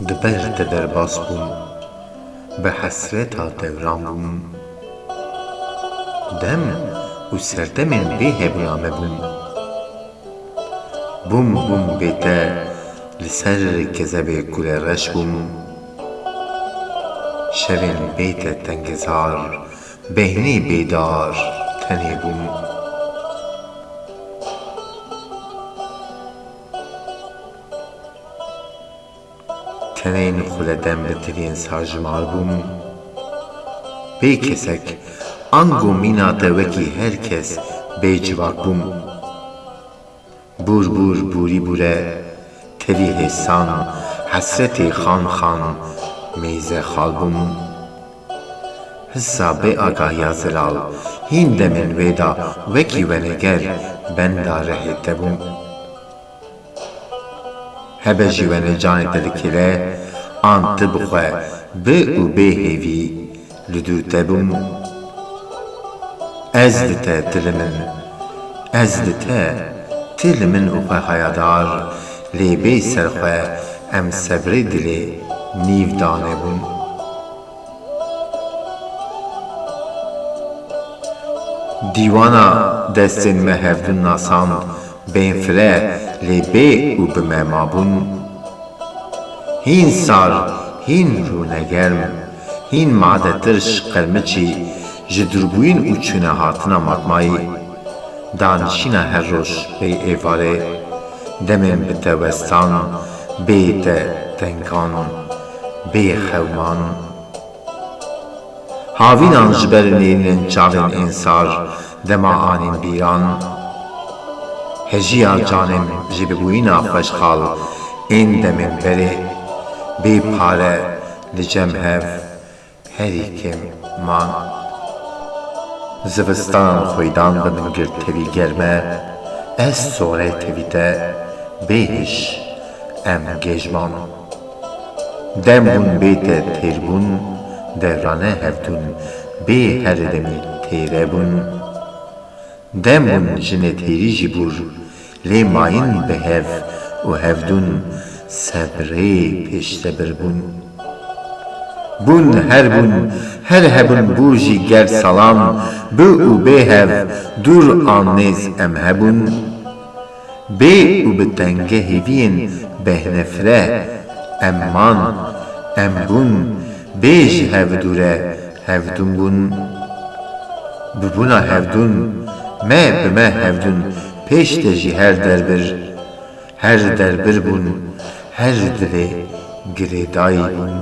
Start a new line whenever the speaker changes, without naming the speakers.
دبر te derbas bûm, bi hesreta devran bûm. Dem û serdemên bê hebûna me bûm. Bûm bûm bê te li ser kezebê gule reş bûm. Şevên bê te tengezar, behnî bêdar tenê bûm. Tenên xwe li dem bi tirên sarjimar bûm. Bê kesek, ang û mîna te wekî her kes bêcivak bûm. Bûr bûr bûrî bûre, tevî hêsan, hesretê xan xan, meyze xal bûm. Hissa bê agahiya zelal, hîn demên wê da wekî veneger, benda rehê te bûm. Hebe jî wene canê te dikeve, an tu bi xwe bi û bê hêvî li dû te bûm. Ez li te til min, ez li te til min û xwe hayadar, lê bê ser xwe em sebrê dilê nîv danê bûm. Dîwana destên me hevdûn nasand, bên fire lê bê û bi me mabûn. Hîn sar, hîn rûnegerm, hîn made tirş qermiçî, ji dûrbûyîn û çûna hatina matmayî. Danişîna her roj bê êvarê, demên bi te westan, bê te tengan, bê xewman. Havînan ji ber nêrînên çavên ensar, dema anîn bîran. Hejiya canêm ji bibûyîna xweşxal, ên demên berê, bê pare li cem hev herî kêm man. Zivistanan xwîdan bi min girt tevî germe, ez sorê tevî te bê hîş em gêjman. Dem bûn bê te têrbûn, devrane hevdûn bê her demî têre bûn. Dem bûn jinê têrî jî bûr, lê mayîn bi hev û hevdûn sebrê pêştebir bûn. Bûn her hebûn bû jî ger salam, bi û bê hev dûr an nêz em hebûn. Bê û bi tenge hêviyên behnefire em man, em bûn, bê ji hev dûre hevdûn bûn. Bibûna hevdûn, me bi me hevdûn pêş de jî her derbir bûn, her dilê girêdayî bûn.